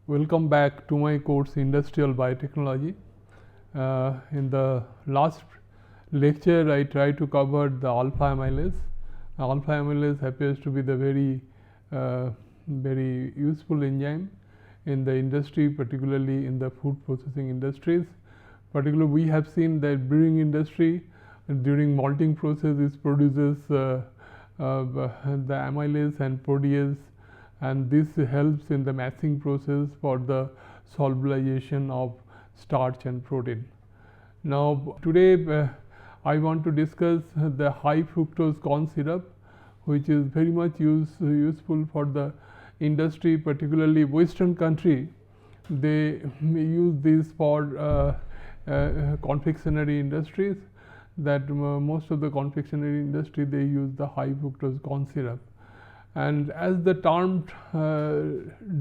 Welcome back to my course Industrial Biotechnology. In the last lecture I tried to cover the alpha amylase. Alpha amylase appears to be the very useful enzyme in the industry, particularly in the food processing industries. Particularly we have seen that brewing industry during malting process it produces the amylase and protease, and this helps in the mashing process for the solubilization of starch and protein. Now today I want to discuss the high fructose corn syrup, which is very much useful for the industry, particularly Western country. They use this for confectionery industries, that most of the confectionery industry they use the high fructose corn syrup. And as the term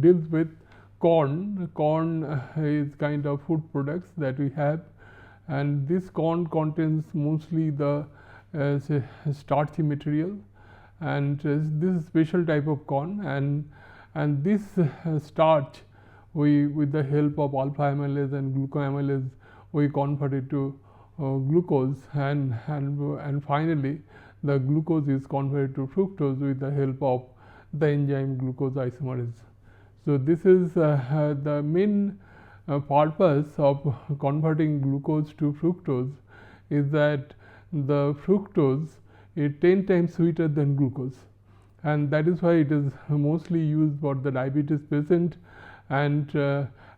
deals with corn is kind of food products that we have, and this corn contains mostly the starchy material, and this is special type of corn, and this starch we, with the help of alpha amylase and glucoamylase, we convert it to glucose, and finally the glucose is converted to fructose with the help of the enzyme glucose isomerase. So this is the main purpose of converting glucose to fructose is that the fructose is 10 times sweeter than glucose, and that is why it is mostly used for the diabetes patient. And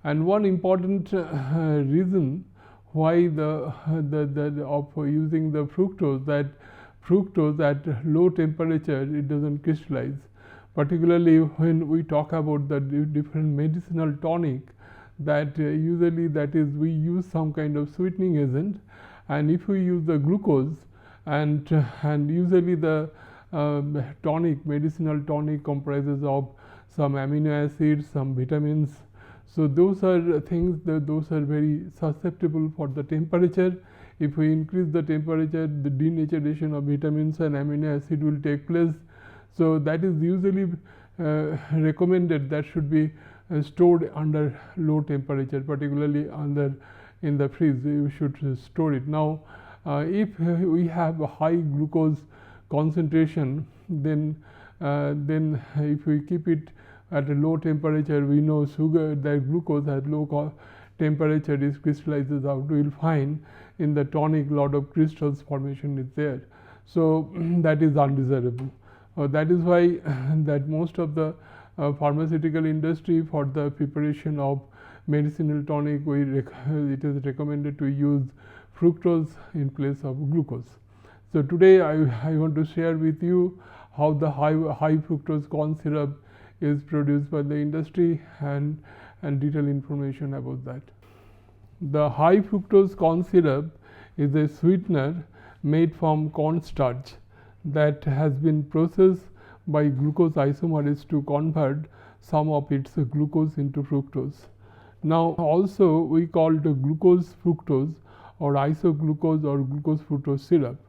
one important reason why of using the fructose, that fructose at low temperature it doesn't crystallize, particularly when we talk about the different medicinal tonic, that usually that is we use some kind of sweetening agent, and if we use the glucose and usually the medicinal tonic comprises of some amino acids, some vitamins. So those are things that those are very susceptible for the temperature. If we increase the temperature, the denaturation of vitamins and amino acid will take place. So that is usually recommended that should be stored under low temperature, particularly in the fridge. You should store it. Now if we have a high glucose concentration, then if we keep it at a low temperature, we know sugar, that glucose at low temperature is crystallizes out. We will find in the tonic lot of crystals formation is there. So that is undesirable. That is why that most of the pharmaceutical industry, for the preparation of medicinal tonic, it is recommended to use fructose in place of glucose. So today I want to share with you how the high fructose corn syrup is produced by the industry, and detailed information about that. The high fructose corn syrup is a sweetener made from corn starch that has been processed by glucose isomerase to convert some of its glucose into fructose. Now also we call it glucose fructose or isoglucose or glucose fructose syrup.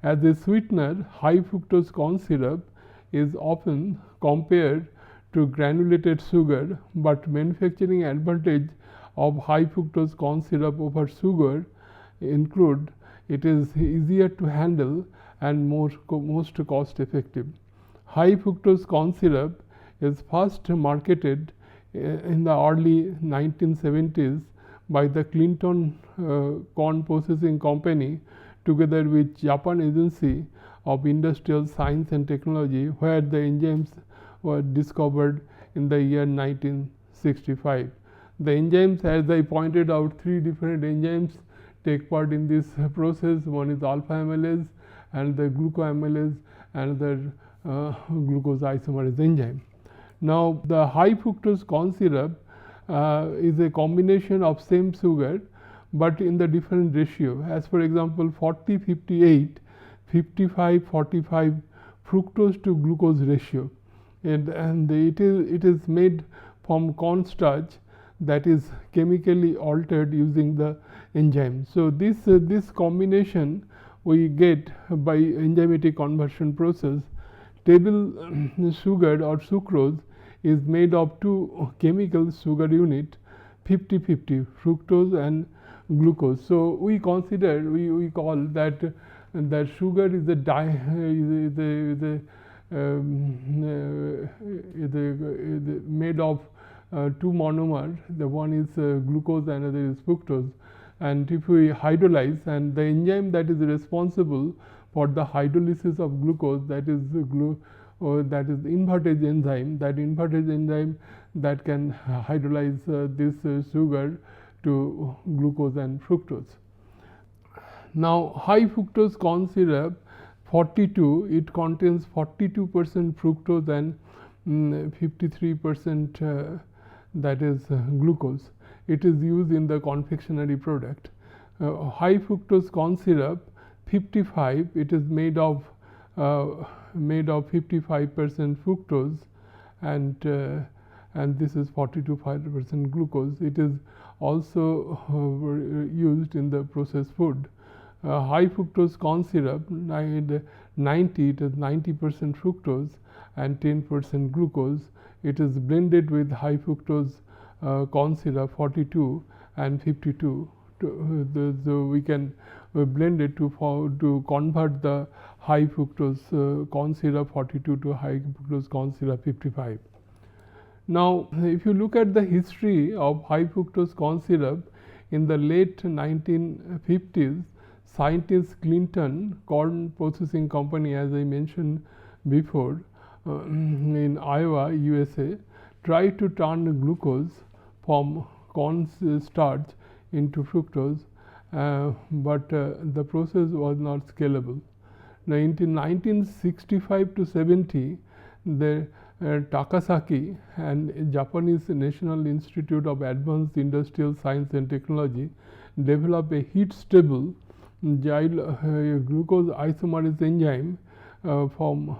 As a sweetener, high fructose corn syrup is often compared to granulated sugar, but manufacturing advantage of high fructose corn syrup over sugar include it is easier to handle and most cost effective. High fructose corn syrup is first marketed in the early 1970s by the Clinton Corn Processing Company together with Japan Agency of Industrial Science and Technology, where the enzymes were discovered in the year 1965. The enzymes, as I pointed out, 3 different enzymes take part in this process. One is alpha amylase, and the glucoamylase, and the glucose isomerase enzyme. Now the high fructose corn syrup is a combination of same sugar but in the different ratio, as for example 40-58, 55-45 fructose to glucose ratio, and it is made from corn starch that is chemically altered using the enzyme. So this combination we get by enzymatic conversion process. Table sugar or sucrose is made of two chemical sugar unit 50-50 fructose and glucose. So we consider we call that sugar is a made of two monomer. The one is glucose, and another is fructose. And if we hydrolyze, and the enzyme that is responsible for the hydrolysis of glucose, that is invertase enzyme. That invertase enzyme that can hydrolyze this sugar to glucose and fructose. Now, high fructose corn syrup 42, it contains 42% fructose and 53% that is glucose. It is used in the confectionery product. High fructose corn syrup 55, it is made of 55% fructose, and this is 42% glucose. It is also used in the processed food. High fructose corn syrup 90, it is 90% fructose and 10% glucose. It is blended with high fructose corn syrup 42 and 52. So we can blend it to convert the high fructose corn syrup 42 to high fructose corn syrup 55. Now, if you look at the history of high fructose corn syrup, in the late 1950s, scientist Clinton Corn Processing Company, as I mentioned before, in Iowa, USA, tried to turn glucose from corn starch into fructose, but the process was not scalable. Now, in 1965 to 70, the Takasaki and Japanese National Institute of Advanced Industrial Science and Technology developed a heat stable glucose isomerase enzyme from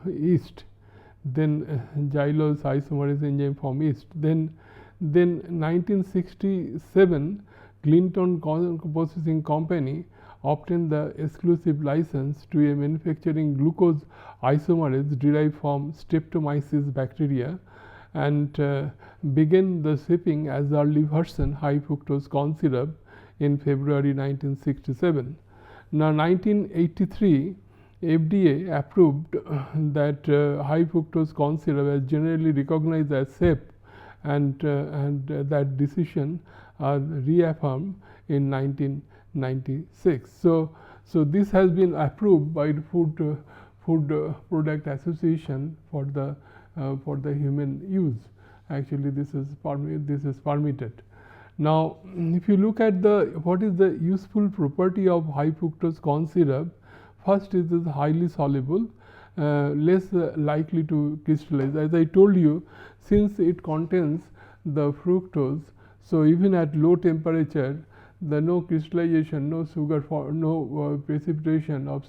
yeast. Then xylose isomerase enzyme from yeast. Then 1967, Clinton Corn Processing Company obtained the exclusive license to a manufacturing glucose isomerase derived from Streptomyces bacteria, and began the shipping as early version high fructose corn syrup in February 1967. Now, 1983, FDA approved that high fructose corn syrup as generally recognized as safe, and that decision reaffirmed in 1996. So this has been approved by the Food Product Association for the human use. Actually, this is permitted. Now, if you look at what is the useful property of high fructose corn syrup, first it is highly soluble, less likely to crystallize. As I told you, since it contains the fructose, so even at low temperature, no crystallization, no sugar no precipitation of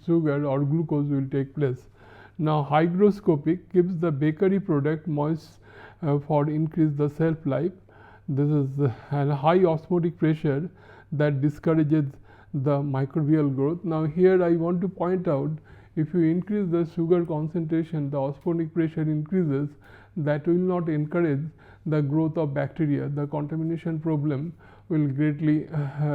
sugar or glucose will take place. Now, hygroscopic keeps the bakery product moist for increase the shelf life. This is a high osmotic pressure that discourages the microbial growth. Now, here I want to point out, if you increase the sugar concentration, the osmotic pressure increases, that will not encourage the growth of bacteria. The contamination problem will greatly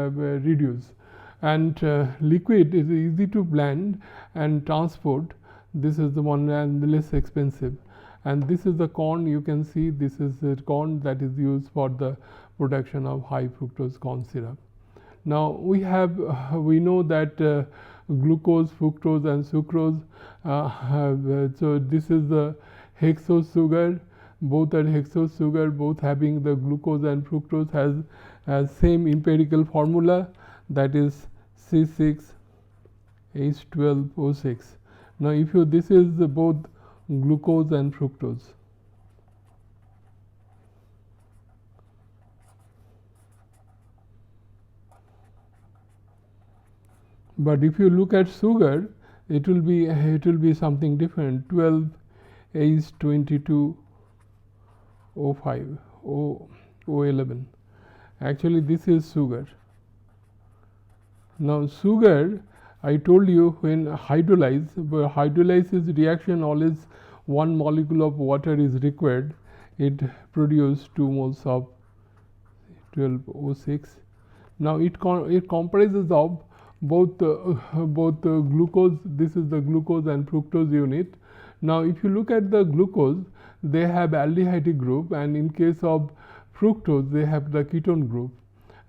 reduce. And liquid is easy to blend and transport. This is the one and less expensive. And this is the corn, you can see this is the corn that is used for the production of high fructose corn syrup. Now, we know that glucose, fructose and sucrose, so this is the hexose sugar. Both are hexose sugar, both having the glucose and fructose has same empirical formula, that is C6H12O6. Now, if this is both glucose and fructose. But if you look at sugar, it will be something different. 12H22O5 O11. Actually, this is sugar. Now, sugar I told you when hydrolysis reaction always one molecule of water is required, it produces 2 moles of 12O6. Now it comprises of both glucose, this is the glucose and fructose unit. Now if you look at the glucose, they have aldehyde group, and in case of fructose they have the ketone group,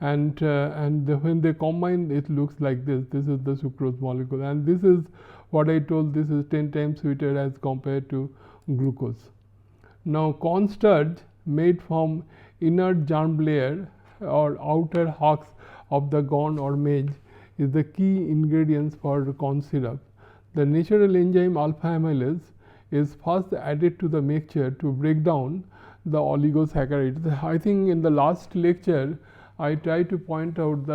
and when they combine it looks like this. This is the sucrose molecule, and this is what I told, this is 10 times sweeter as compared to glucose. Now cornstarch made from inert germ layer or outer husks of the corn or maize is the key ingredients for corn syrup. The natural enzyme alpha amylase is first added to the mixture to break down the oligosaccharides. I think in the last lecture I tried to point out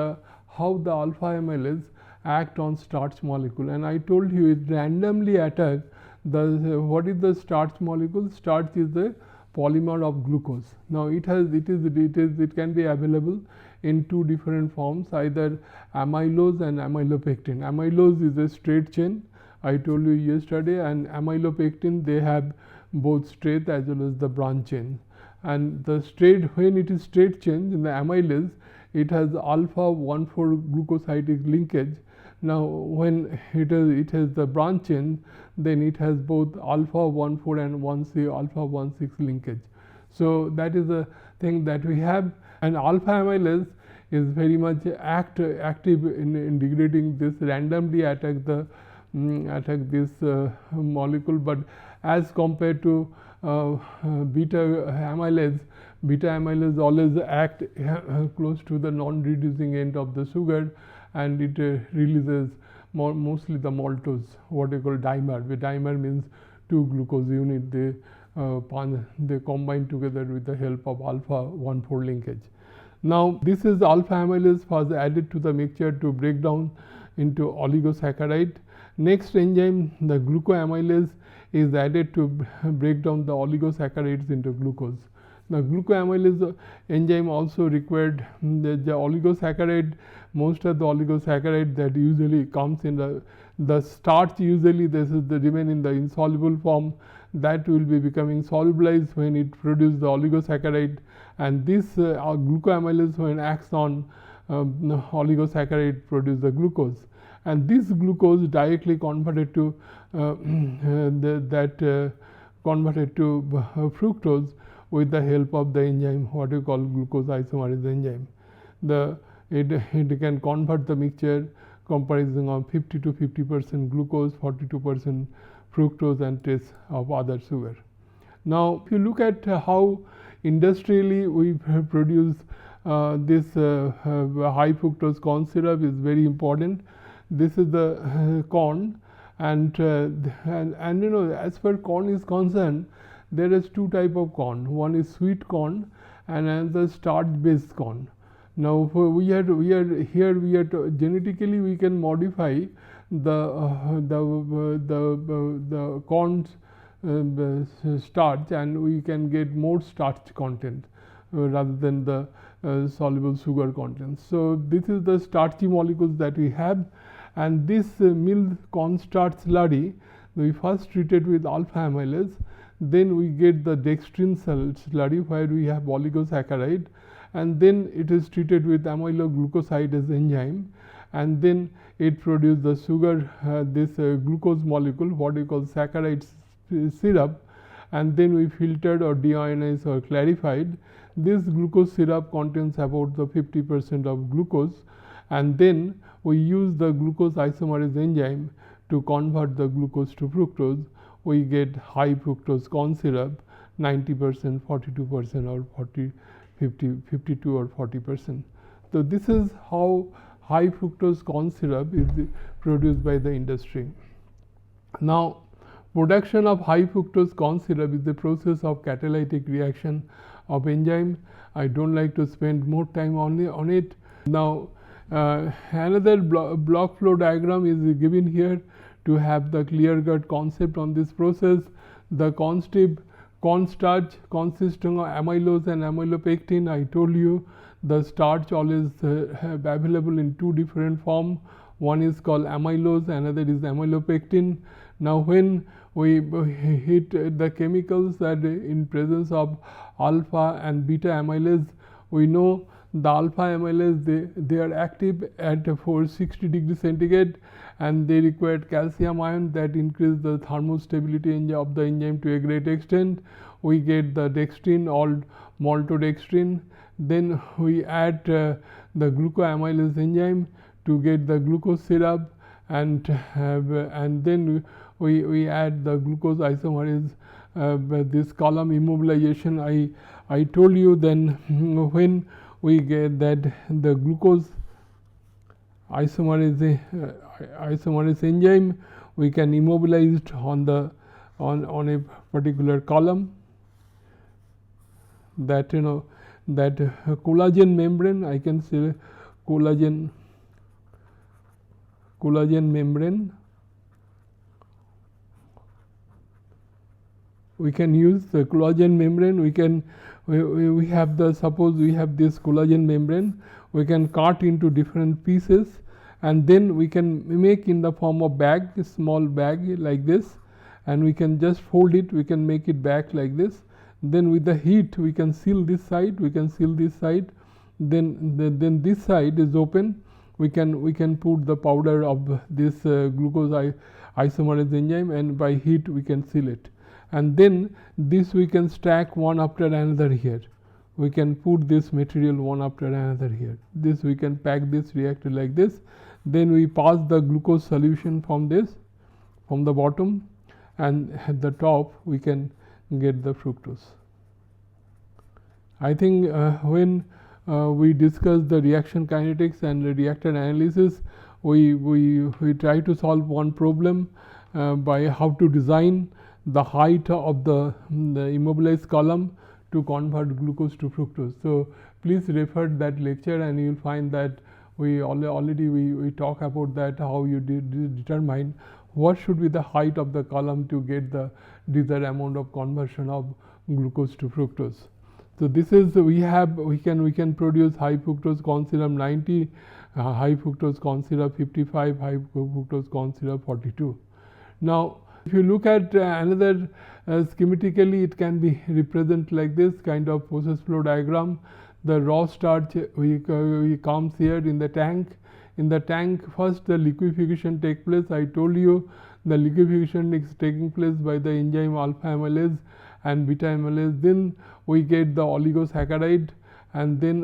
how the alpha amylase act on starch molecule, and I told you it randomly attack what is the starch molecule? Starch is the polymer of glucose. Now it can be available in 2 different forms, either amylose and amylopectin. Amylose is a straight chain, I told you yesterday, and amylopectin, they have both straight as well as the branch chain. And the straight, when it is straight chain in the amylase, it has alpha 1,4 glucosidic linkage. Now when it has the branch chain, then it has both alpha 1,4 and 1,6 alpha 1,6 linkage. So that is the thing that we have, and alpha amylase is very much active in degrading this, randomly attack this molecule. But as compared to beta amylase always act close to the non-reducing end of the sugar, and it releases mostly the maltose, what we call dimer. The dimer means 2 glucose unit, they combine together with the help of alpha 1,4 linkage. Now this is alpha amylase was added to the mixture to break down into oligosaccharide. Next enzyme, the glucoamylase, is added to break down the oligosaccharides into glucose. Now glucoamylase enzyme also required the oligosaccharide. Most of the oligosaccharide that usually comes in the starch, usually this is the remain in the insoluble form, that will be becoming solubilized when it produces the oligosaccharide, and this glucoamylase, when acts on oligosaccharide, produce the glucose, and this glucose directly converted to converted to fructose with the help of the enzyme, what we call glucose isomerase enzyme. It can convert the mixture comprising of 50 to 50% glucose, 42% fructose, and trace of other sugar. Now if you look at how industrially we produce this high fructose corn syrup is very important. This is the corn, and you know, as far corn is concerned, there is 2 type of corn. One is sweet corn and another starch based corn. Now genetically we can modify the corn starch, and we can get more starch content rather than the soluble sugar content. So this is the starchy molecules that we have, and this milled cornstarch slurry we first treated with alpha amylase, then we get the dextrin slurry where we have oligosaccharide, and then it is treated with amyloglucosidase enzyme, and then it produces the sugar, this glucose molecule, what we call saccharide syrup, and then we filtered or deionized or clarified. This glucose syrup contains about the 50% of glucose, and then we use the glucose isomerase enzyme to convert the glucose to fructose. We get high fructose corn syrup, 90%, 42%, or 52 or 40%. So this is how high fructose corn syrup is produced by the industry. Now production of high fructose corn syrup is the process of catalytic reaction of enzyme. I don't like to spend more time on it. Now another block flow diagram is given here to have the clear cut concept on this process. The cornstarch consisting of amylose and amylopectin. I told you the starch always available in 2 different forms. One is called amylose, another is amylopectin. Now when we hit the chemicals that in presence of alpha and beta amylase, we know the alpha amylase, they are active at 460 degrees centigrade, and they require calcium ion that increase the thermostability of the enzyme to a great extent. We get the dextrin or maltodextrin. Then we add the glucoamylase enzyme to get the glucose syrup, and then we add the glucose isomerase. This column immobilization, I told you, then when we get that the glucose isomerase enzyme, we can immobilize it on a particular column. That that collagen membrane, I can say collagen membrane. We can use the collagen membrane. We have suppose we have this collagen membrane. We can cut into different pieces, and then we can make in the form of bag, a small bag like this, and we can just fold it. We can make it back like this. Then with the heat we can seal this side. We can seal this side. Then this side is open. We can put the powder of this glucose isomerase enzyme, and by heat we can seal it. And then this we can stack one after another here. We can put this material one after another here. This we can pack this reactor like this. Then we pass the glucose solution from the bottom, and at the top we can get the fructose. I think when we discuss the reaction kinetics and the reactor analysis, we try to solve one problem by how to design the height of the immobilized column to convert glucose to fructose. So please refer that lecture, and you will find that we already talk about that, how you determine what should be the height of the column to get the desired amount of conversion of glucose to fructose. So this is we can produce high fructose corn syrup 90, high fructose corn syrup 55, high fructose corn syrup 42. Now if you look at another schematically, it can be represented like this kind of process flow diagram. The raw starch we comes here in the tank. In the tank, first the liquefaction take place. I told you the liquefaction is taking place by the enzyme alpha amylase and beta amylase. Then we get the oligosaccharide, and then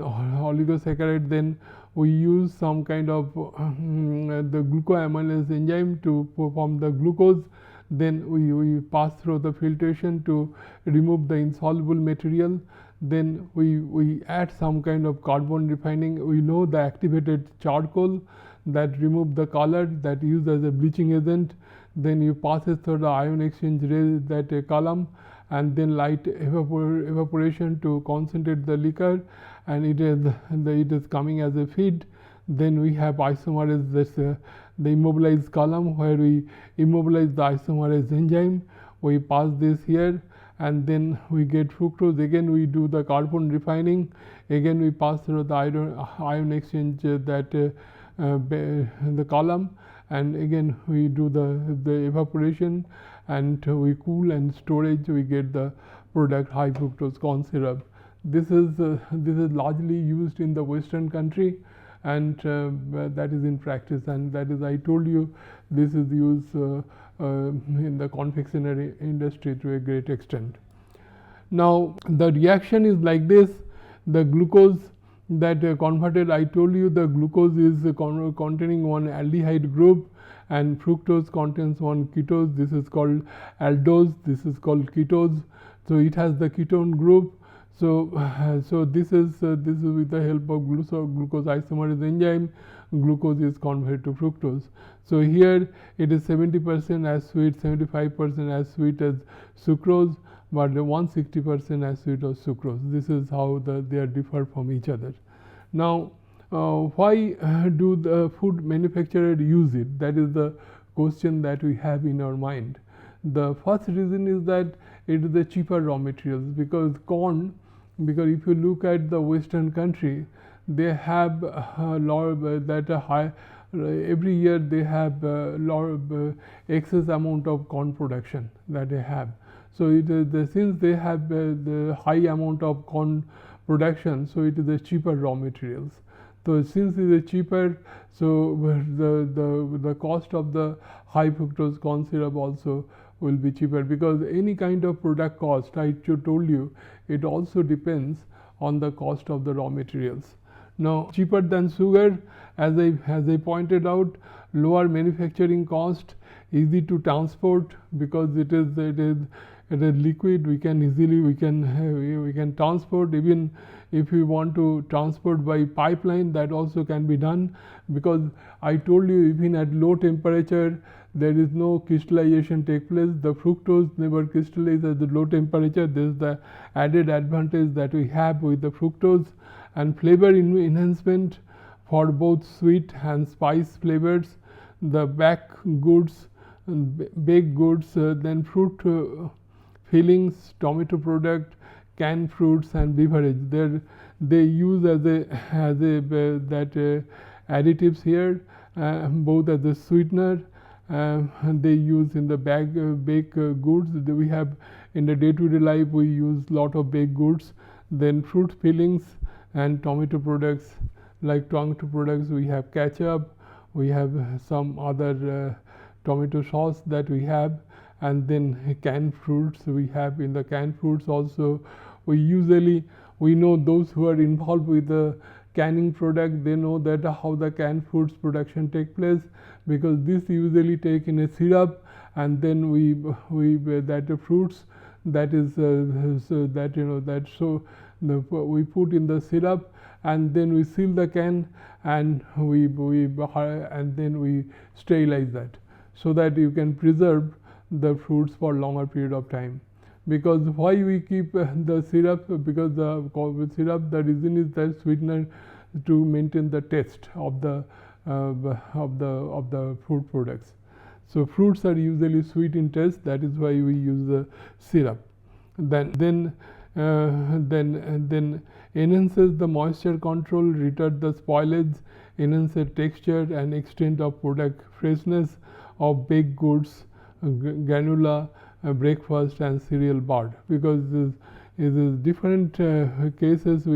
then we use some kind of the glucoamylase enzyme to form the glucose. Then we pass through the filtration to remove the insoluble material. Then we add some kind of carbon refining. We know the activated charcoal that remove the color, that used as a bleaching agent. Then you pass it through the ion exchange rays, that column, and then light evaporation to concentrate the liquor, and it is coming as a feed. Then we have isomerase, this the immobilized column, where we immobilize the isomerase enzyme. We pass this here, and then we get fructose. Again we do the carbon refining. Again we pass through the ion exchange the column, and again we do the evaporation, and we cool and storage. We get the product high fructose corn syrup. This is largely used in the Western country, and that is in practice, and that is, I told you, this is used in the confectionery industry to a great extent. Now the reaction is like this. The glucose that converted, I told you the glucose is containing one aldehyde group, and fructose contains one ketose. This is called aldose, this is called ketose. So it has the ketone group. So this is with the help of glucose isomerase enzyme, glucose is converted to fructose. So here it is 70% as sweet, 75% as sweet as sucrose, but 160% as sweet as sucrose. This is how they are differ from each other. Now why do the food manufacturer use it? That is the question that we have in our mind. The first reason is that it is the cheaper raw materials, because corn, because if you look at the Western country, they have a lot that every year they have lot of excess amount of corn production that they have. So it is since they have the high amount of corn production, so it is a cheaper raw materials. So since it is cheaper, so the cost of the high fructose corn syrup also will be cheaper, because any kind of product cost, I told you, it also depends on the cost of the raw materials. Now cheaper than sugar, as I pointed out, lower manufacturing cost, easy to transport, because it is liquid. We can easily we can transport. Even if we want to transport by pipeline, that also can be done, because I told you even at low temperature there is no crystallization take place. The fructose never crystallizes at the low temperature. This is the added advantage that we have with the fructose. And flavor enhancement for both sweet and spice flavors, the baked goods, then fruit fillings, tomato product, canned fruits and beverage. They use as additives here, both as a sweetener. They use in the baked goods. We have in the day-to-day life we use lot of baked goods. Then fruit fillings and tomato products. Like tomato products, we have ketchup, we have some other tomato sauce that we have, and then canned fruits we have. In the canned fruits also, we know those who are involved with the canning product, they know that how the canned fruits production take place, because this usually take in a syrup, and then we that the fruits that is so that we put in the syrup, and then we seal the can, and then we sterilize that, so that you can preserve the fruits for longer period of time. Because why we keep the syrup? Because with syrup, the reason is that sweetener to maintain the taste of the fruit products. So fruits are usually sweet in taste. That is why we use the syrup. Then enhances the moisture control, retard the spoilage, enhance the texture and extent of product freshness of baked goods, granola, breakfast and cereal bar. Because it is different cases,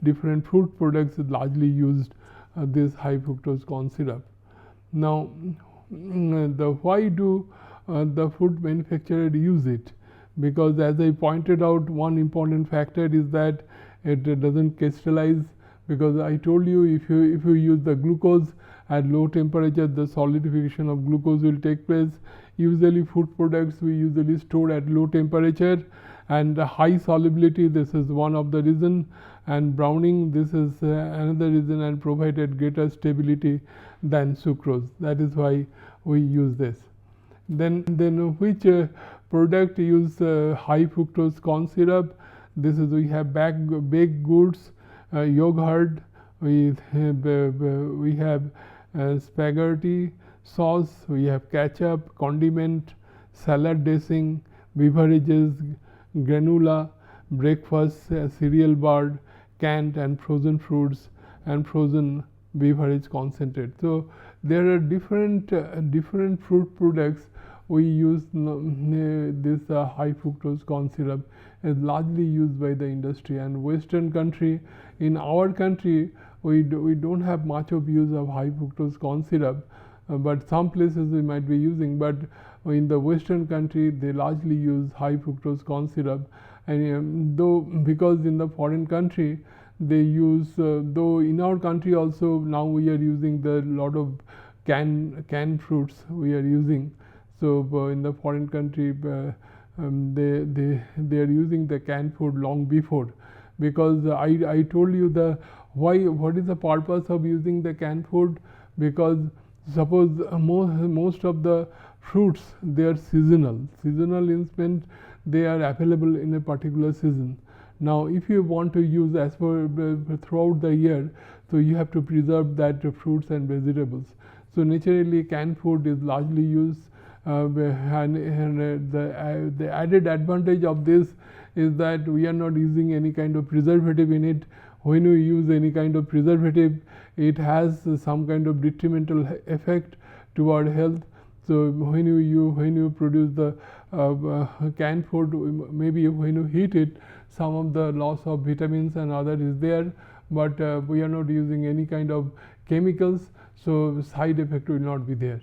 different fruit products largely used this high fructose corn syrup. Now, why do the food manufacturer use it? Because as I pointed out, one important factor is that it doesn't crystallize. Because I told you, if you use the glucose at low temperature, the solidification of glucose will take place. Usually food products we usually store at low temperature, and high solubility, this is one of the reason, and browning, this is another reason, and provided greater stability than sucrose. That is why we use this. Then which product use high fructose corn syrup? This is, we have baked goods, yogurt, we have spaghetti sauce, we have ketchup, condiment, salad dressing, beverages, granola, breakfast, cereal bar, canned and frozen fruits, and frozen beverage concentrate. So there are different fruit products we use. This high fructose corn syrup is largely used by the industry and Western country. In our country, we don't have much of use of high fructose corn syrup, but some places we might be using. But in the Western country, they largely use high fructose corn syrup. And though, because in the foreign country they use, though in our country also now we are using the lot of canned fruits we are using. So in the foreign country, they are using the canned food long before. Because I told you what is the purpose of using the canned food? Because suppose most of the fruits, they are seasonal. Seasonal means they are available in a particular season. Now if you want to use as for throughout the year, so you have to preserve that fruits and vegetables. So naturally canned food is largely used, and the added advantage of this is that we are not using any kind of preservative in it. when you use any kind of preservative, it has some kind of detrimental effect toward health. So when you produce the canned food, maybe when you heat it, some of the loss of vitamins and other is there, but we are not using any kind of chemicals, so side effect will not be there.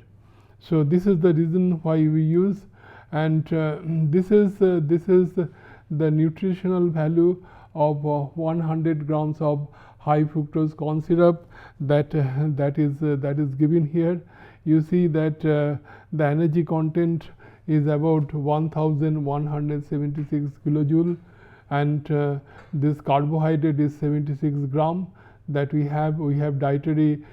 So this is the reason why we use, and this is the nutritional value of 100 grams of high fructose corn syrup that is given here. You see that the energy content is about 1176 kilojoule, and this carbohydrate is 76 gram that we have dietary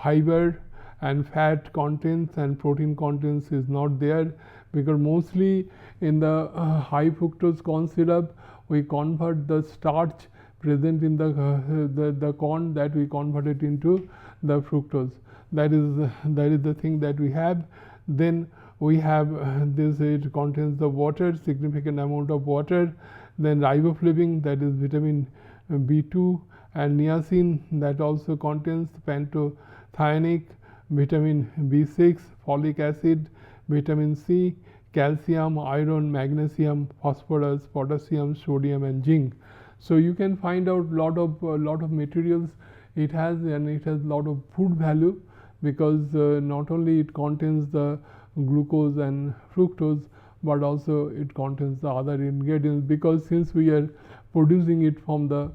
fiber and fat contents, and protein contents is not there, because mostly in the high fructose corn syrup we convert the starch present in the corn, that we convert it into the fructose. That is the thing that we have. Then we have this, it contains the water, significant amount of water. Then riboflavin, that is vitamin B2, and niacin, that also contains pantothenic, vitamin B6, folic acid, vitamin C, calcium, iron, magnesium, phosphorus, potassium, sodium, and zinc. So you can find out lot of materials it has, and it has lot of food value, because not only it contains the glucose and fructose, but also it contains the other ingredients, because since we are producing it from the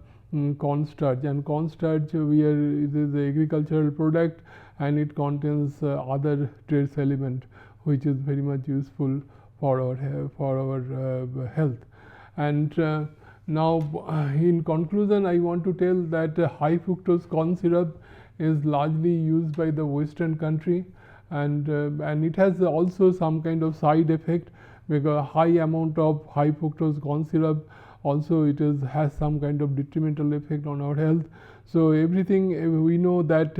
cornstarch, and cornstarch it is an agricultural product, and it contains other trace element which is very much useful for our health. And now in conclusion, I want to tell that high fructose corn syrup is largely used by the Western country, and it has also some kind of side effect, because high amount of high fructose corn syrup also has some kind of detrimental effect on our health. So everything we know that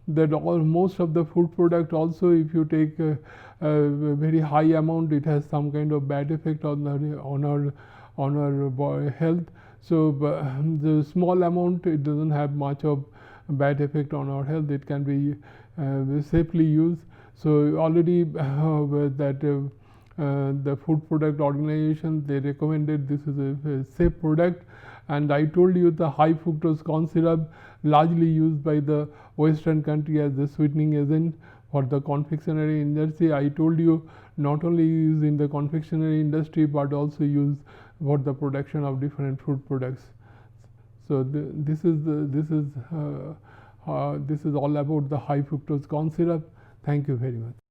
most of the food product also, if you take a very high amount, it has some kind of bad effect on our health. So the small amount, it doesn't have much of bad effect on our health. It can be safely used. So already the Food Product Organization, they recommended this is a safe product. And I told you the high fructose corn syrup largely used by the Western country as the sweetening agent for the confectionery industry. I told you not only used in the confectionery industry, but also used for the production of different food products. So this is all about the high fructose corn syrup. Thank you very much.